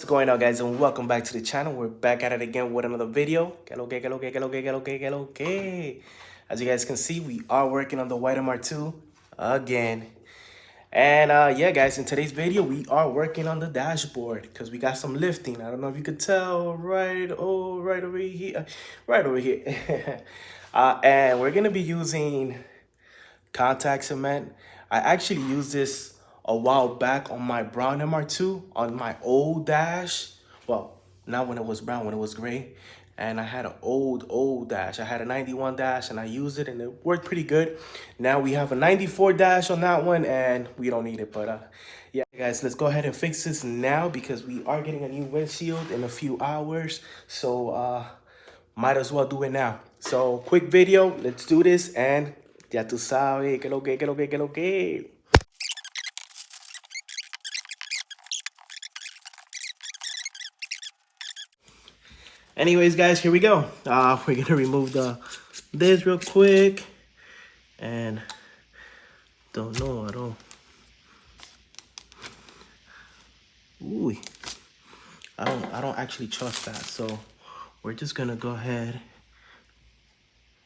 going on, guys, and welcome back to the channel. We're back at it again with another video. As you guys can see, we are working on the white MR2 again. And yeah, guys, in today's video, we are working on the dashboard because we got some lifting. I don't know if you could tell, right over here, right over here. And we're gonna be using contact cement. I actually used this a while back on my brown MR2 on my old dash. Well, not when it was brown, when it was gray. And I had an old dash. I had a 91 dash and I used it and it worked pretty good. Now we have a 94 dash on that one and we don't need it. But yeah, guys, let's go ahead and fix this now because we are getting a new windshield in a few hours. So might as well do it now. So quick video, let's do this and ya tú sabes, que lo que. Anyways, guys, here we go. We're gonna remove this real quick, and don't know at all. Ooh, I don't actually trust that. So we're just gonna go ahead.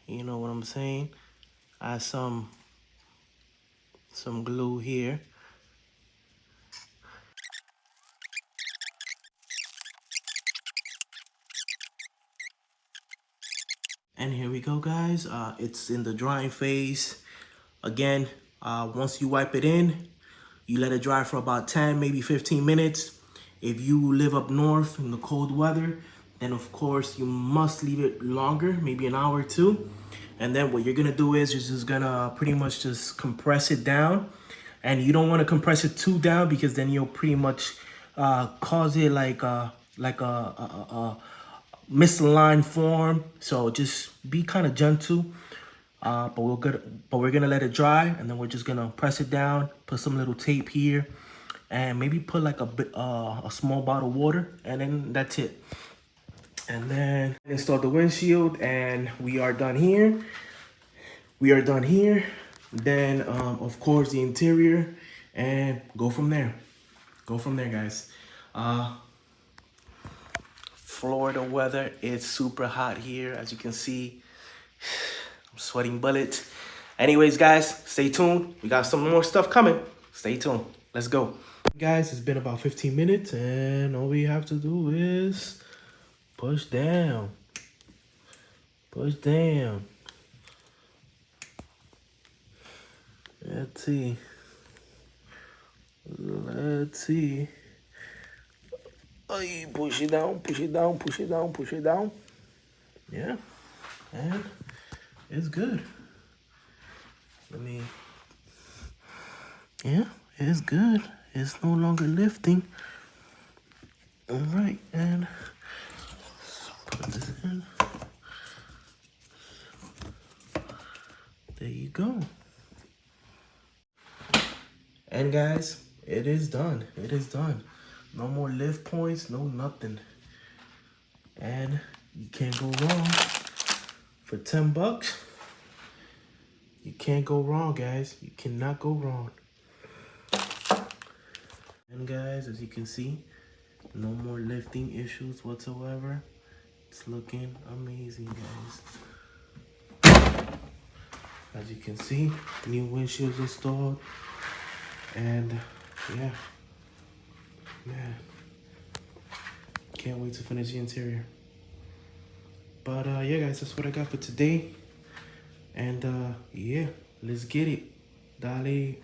You know what I'm saying? Add some glue here. And here we go, guys. It's in the drying phase. Again, once you wipe it in, you let it dry for about 10, maybe 15 minutes. If you live up north in the cold weather, then of course you must leave it longer, maybe an hour or two. And then what you're gonna do is you're just gonna pretty much just compress it down. And you don't wanna compress it too down because then you'll pretty much cause it like a misaligned form. So just be kind of gentle. But we're gonna let it dry, and then we're just gonna press it down, put some little tape here, and maybe put like a small bottle of water, and then that's it. And then install the windshield, and we are done here. Then of course the interior, and go from there. Guys. Florida weather, it's super hot here, as you can see. I'm sweating bullets. Anyways, guys, stay tuned. We got some more stuff coming. Stay tuned. Let's go. Guys, it's been about 15 minutes, and all we have to do is push down. Push down. Let's see. Oh, push it down. Yeah, and it's good. Yeah, it's good. It's no longer lifting. All right, and put this in. There you go. And guys, it is done. No more lift points, no nothing. And you can't go wrong. For 10 bucks, you can't go wrong, guys. You cannot go wrong. And guys, as you can see, no more lifting issues whatsoever. It's looking amazing, guys. As you can see, new windshields installed. And yeah, man, can't wait to finish the interior. But yeah, guys, that's what I got for today. And yeah, let's get it. Dale.